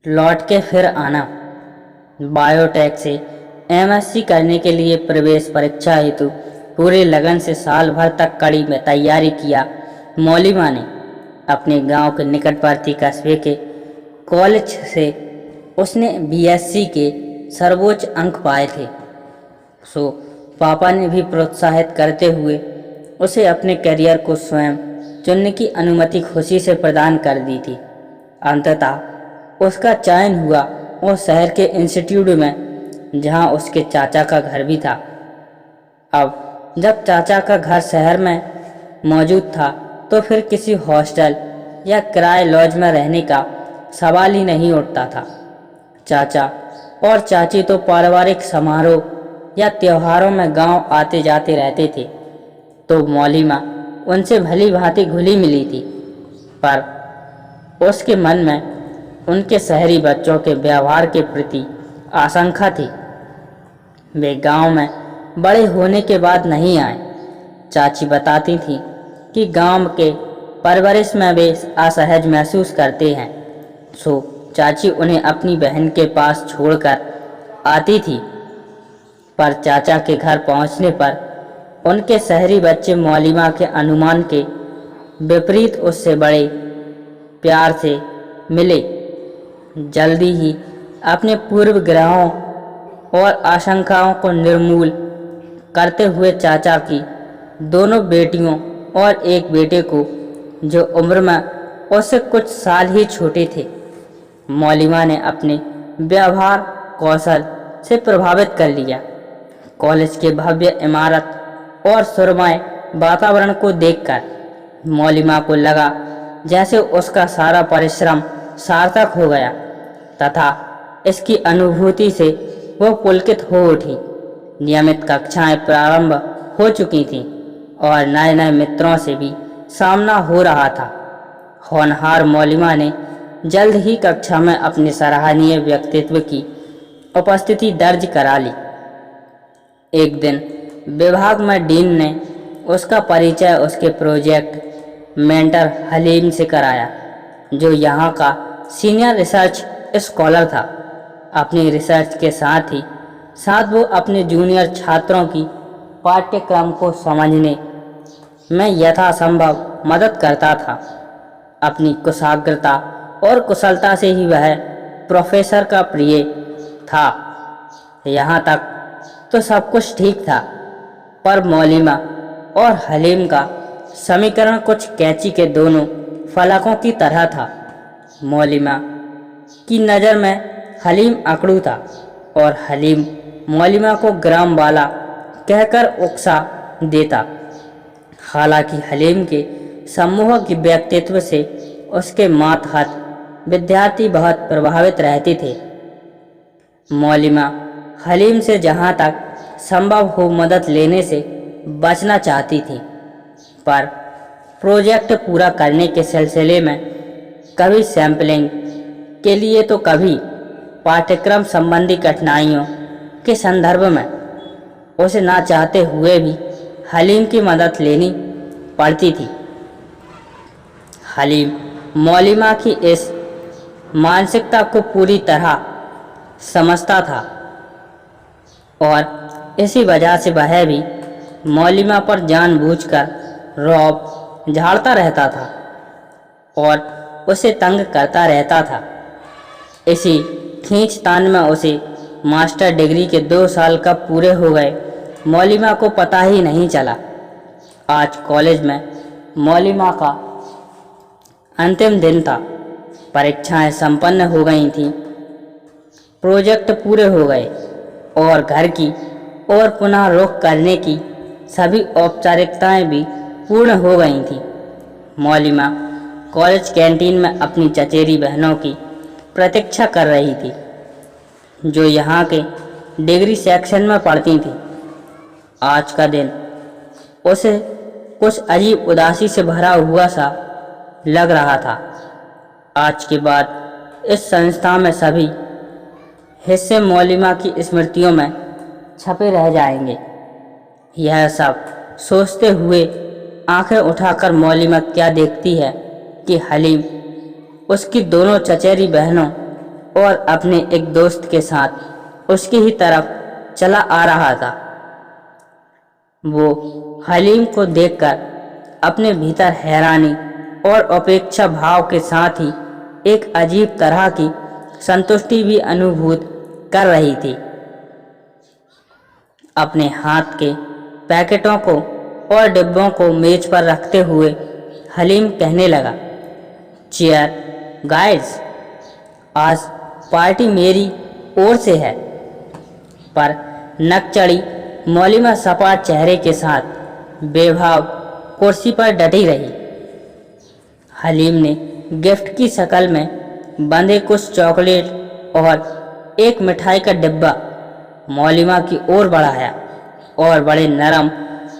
लौट के फिर आना। बायोटेक से एमएससी करने के लिए प्रवेश परीक्षा हेतु पूरे लगन से साल भर तक कड़ी में तैयारी किया। मौलिमा ने अपने गांव के निकटवर्ती कस्बे के कॉलेज से उसने बीएससी के सर्वोच्च अंक पाए थे। सो पापा ने भी प्रोत्साहित करते हुए उसे अपने करियर को स्वयं चुनने की अनुमति खुशी से प्रदान कर दी थी। अंततः उसका चयन हुआ और शहर के इंस्टीट्यूट में, जहां उसके चाचा का घर भी था। अब जब चाचा का घर शहर में मौजूद था तो फिर किसी हॉस्टल या किराए लॉज में रहने का सवाल ही नहीं उठता था। चाचा और चाची तो पारिवारिक समारोह या त्योहारों में गांव आते जाते रहते थे, तो मौलिमा उनसे भली भांति घुली मिली थी। पर उसके मन में उनके शहरी बच्चों के व्यवहार के प्रति आशंका थी। वे गांव में बड़े होने के बाद नहीं आए। चाची बताती थी कि गांव के परवरिश में वे असहज महसूस करते हैं, सो चाची उन्हें अपनी बहन के पास छोड़कर आती थी। पर चाचा के घर पहुंचने पर उनके शहरी बच्चे मौलिमा के अनुमान के विपरीत उससे बड़े प्यार से मिले। जल्दी ही अपने पूर्वग्रहों और आशंकाओं को निर्मूल करते हुए चाचा की दोनों बेटियों और एक बेटे को, जो उम्र में उससे कुछ साल ही छोटे थे, मौलिमा ने अपने व्यवहार कौशल से प्रभावित कर लिया। कॉलेज के भव्य इमारत और सुरमय वातावरण को देखकर मौलिमा को लगा जैसे उसका सारा परिश्रम सार्थक हो गया, तथा इसकी अनुभूति से वो पुलकित हो उठी। नियमित कक्षाएं प्रारंभ हो चुकी थीं और नए नए मित्रों से भी सामना हो रहा था। होनहार मौलिमा ने जल्द ही कक्षा में अपने सराहनीय व्यक्तित्व की उपस्थिति दर्ज करा ली। एक दिन विभाग में डीन ने उसका परिचय उसके प्रोजेक्ट मेंटर हलीम से कराया, जो यहाँ का सीनियर रिसर्च स्कॉलर था। अपनी रिसर्च के साथ ही साथ वो अपने जूनियर छात्रों की पाठ्यक्रम को समझने में यथासंभव मदद करता था। अपनी कुशाग्रता और कुशलता से ही वह प्रोफेसर का प्रिय था। यहाँ तक तो सब कुछ ठीक था, पर मौलिमा और हलीम का समीकरण कुछ कैंची के दोनों फलकों की तरह था। मौलिमा की नज़र में हलीम अकड़ू था और हलीम मौलिमा को ग्राम वाला कहकर उकसा देता। हालांकि हलीम के सम्मोहक व्यक्तित्व से उसके मातहत विद्यार्थी बहुत प्रभावित रहते थे। मौलिमा हलीम से जहाँ तक संभव हो मदद लेने से बचना चाहती थी, पर प्रोजेक्ट पूरा करने के सिलसिले में कभी सैंपलिंग के लिए तो कभी पाठ्यक्रम संबंधी कठिनाइयों के संदर्भ में उसे ना चाहते हुए भी हलीम की मदद लेनी पड़ती थी। हलीम मौलिमा की इस मानसिकता को पूरी तरह समझता था और इसी वजह से वह भी मौलिमा पर जानबूझकर रौब झाड़ता रहता था और उसे तंग करता रहता था। इसी खींचतान में उसे मास्टर डिग्री के 2 साल कब पूरे हो गए, मौलिमा को पता ही नहीं चला। आज कॉलेज में मौलिमा का अंतिम दिन था। परीक्षाएं संपन्न हो गई थीं, प्रोजेक्ट पूरे हो गए और घर की ओर पुनः रुख करने की सभी औपचारिकताएं भी पूर्ण हो गई थीं। मौलिमा कॉलेज कैंटीन में अपनी चचेरी बहनों की प्रतीक्षा कर रही थी, जो यहाँ के डिग्री सेक्शन में पढ़ती थी। आज का दिन उसे कुछ अजीब उदासी से भरा हुआ सा लग रहा था। आज के बाद इस संस्था में सभी हिस्से मौलिमा की स्मृतियों में छपे रह जाएंगे। यह सब सोचते हुए आंखें उठाकर मौलिमा क्या देखती है कि हलीम उसकी दोनों चचेरी बहनों और अपने एक दोस्त के साथ उसकी ही तरफ चला आ रहा था। वो हलीम को देखकर अपने भीतर हैरानी और अपेक्षा भाव के साथ ही एक अजीब तरह की संतुष्टि भी अनुभूत कर रही थी। अपने हाथ के पैकेटों को और डिब्बों को मेज पर रखते हुए हलीम कहने लगा, चीयर गाइस, आज पार्टी मेरी ओर से है। पर नक चढ़ी मौलिमा सपाट चेहरे के साथ बेभाव कुर्सी पर डटी रही। हलीम ने गिफ्ट की शक्ल में बंधे कुछ चॉकलेट और एक मिठाई का डिब्बा मौलिमा की ओर बढ़ाया और बड़े नरम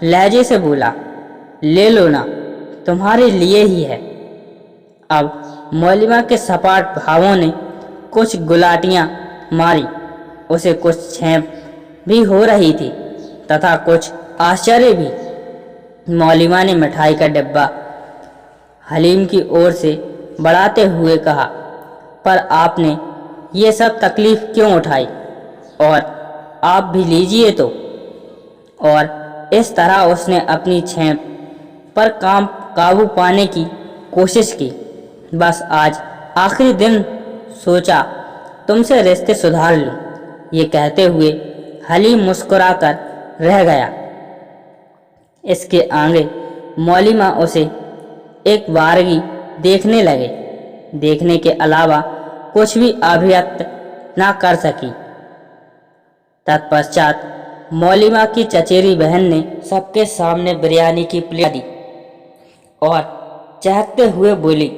लहजे से बोला, ले लो ना, तुम्हारे लिए ही है। अब मौलिमा के सपाट भावों ने कुछ गुलाटियां मारी। उसे कुछ छेप भी हो रही थी तथा कुछ आश्चर्य भी। मौलिमा ने मिठाई का डिब्बा हलीम की ओर से बढ़ाते हुए कहा, पर आपने ये सब तकलीफ क्यों उठाई, और आप भी लीजिए तो। और इस तरह उसने अपनी छेप पर काबू पाने की कोशिश की। बस आज आखिरी दिन, सोचा तुमसे रिश्ते सुधार लूं। ये कहते हुए हलीम मुस्कुराकर रह गया। इसके आगे मौलिमा उसे एक बारगी देखने लगे। देखने के अलावा कुछ भी अभिव्यक्त ना कर सकी। तत्पश्चात मौलिमा की चचेरी बहन ने सबके सामने बिरयानी की प्लेट दी और चहकते हुए बोली,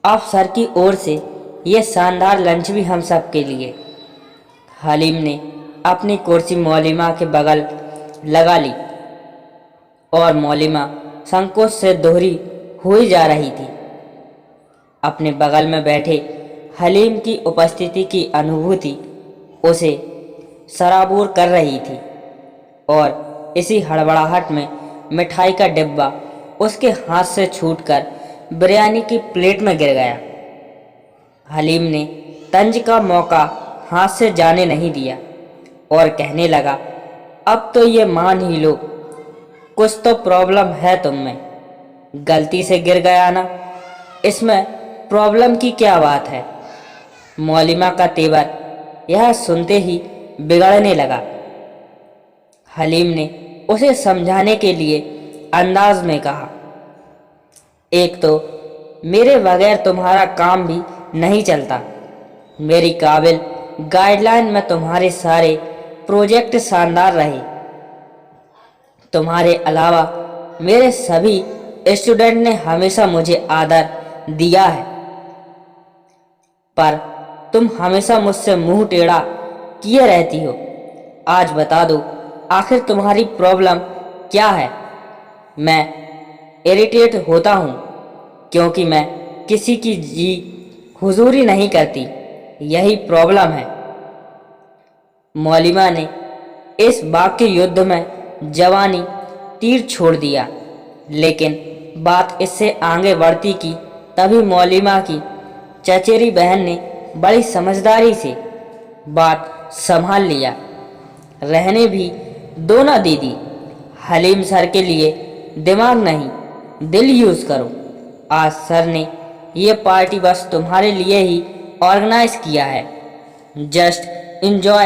आप सर की ओर से ये शानदार लंच भी हम सब के लिए। हलीम ने अपनी कुर्सी मौलिमा के बगल लगा ली और मौलिमा संकोच से दोहरी हुई जा रही थी। अपने बगल में बैठे हलीम की उपस्थिति की अनुभूति उसे सराबोर कर रही थी और इसी हड़बड़ाहट में मिठाई का डिब्बा उसके हाथ से छूटकर बिरयानी की प्लेट में गिर गया। हलीम ने तंज का मौका हाथ से जाने नहीं दिया और कहने लगा, अब तो ये मान ही लो, कुछ तो प्रॉब्लम है तुम में। गलती से गिर गया ना, इसमें प्रॉब्लम की क्या बात है। मौलिमा का तेवर यह सुनते ही बिगड़ने लगा। हलीम ने उसे समझाने के लिए अंदाज में कहा, एक तो मेरे बगैर तुम्हारा काम भी नहीं चलता। मेरी काबिल गाइडलाइन में तुम्हारे सारे प्रोजेक्ट शानदार रहे। तुम्हारे अलावा मेरे सभी स्टूडेंट ने हमेशा मुझे आदर दिया है, पर तुम हमेशा मुझसे मुंह टेढ़ा किए रहती हो। आज बता दो, आखिर तुम्हारी प्रॉब्लम क्या है। मैं इरिटेट होता हूँ क्योंकि मैं किसी की जी हुजूरी नहीं करती, यही प्रॉब्लम है। मौलिमा ने इस वाक्य युद्ध में जवानी तीर छोड़ दिया, लेकिन बात इससे आगे बढ़ती कि तभी मौलिमा की चचेरी बहन ने बड़ी समझदारी से बात संभाल लिया। रहने भी दो ना दीदी, हलीम सर के लिए दिमाग नहीं दिल यूज़ करो। आज सर ने ये पार्टी बस तुम्हारे लिए ही ऑर्गेनाइज किया है। Just enjoy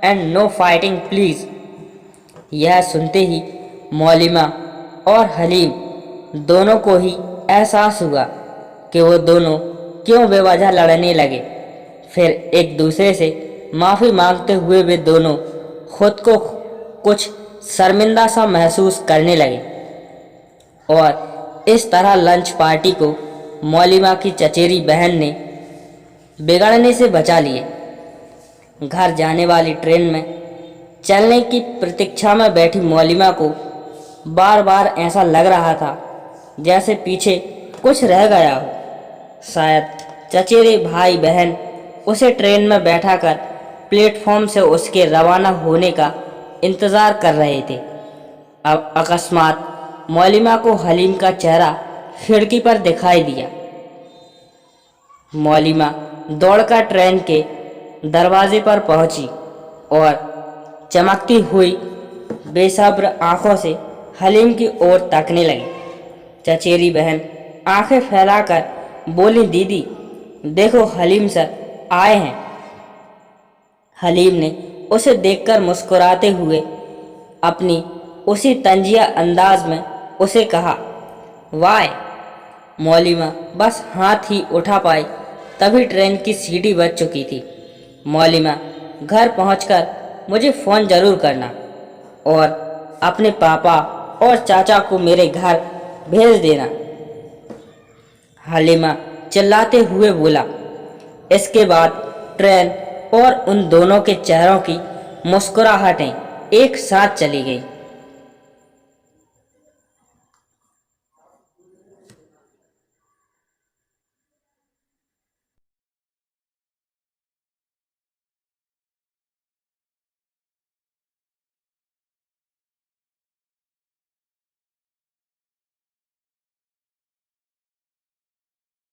and no fighting please. यह सुनते ही मौलिमा और हलीम दोनों को ही एहसास हुआ कि वो दोनों क्यों बेवजह लड़ने लगे। फिर एक दूसरे से माफ़ी मांगते हुए वे दोनों खुद को कुछ शर्मिंदा सा महसूस करने लगे और इस तरह लंच पार्टी को मौलिमा की चचेरी बहन ने बिगड़ने से बचा लिए। घर जाने वाली ट्रेन में चलने की प्रतीक्षा में बैठी मौलिमा को बार बार ऐसा लग रहा था जैसे पीछे कुछ रह गया हो। शायद चचेरे भाई बहन उसे ट्रेन में बैठाकर प्लेटफॉर्म से उसके रवाना होने का इंतज़ार कर रहे थे। अब अकस्मात मौलिमा को हलीम का चेहरा खिड़की पर दिखाई दिया। मौलिमा दौड़कर ट्रेन के दरवाजे पर पहुंची और चमकती हुई बेसब्र आंखों से हलीम की ओर ताकने लगी। चचेरी बहन आंखें फैलाकर बोली, दीदी देखो हलीम सर आए हैं। हलीम ने उसे देखकर मुस्कुराते हुए अपनी उसी तंजिया अंदाज में उसे कहा, वाह। मौलिमा बस हाथ ही उठा पाई तभी ट्रेन की सीटी बज चुकी थी। मौलिमा घर पहुंचकर मुझे फ़ोन ज़रूर करना और अपने पापा और चाचा को मेरे घर भेज देना, हलीमा चिल्लाते हुए बोला। इसके बाद ट्रेन और उन दोनों के चेहरों की मुस्कुराहटें एक साथ चली गईं।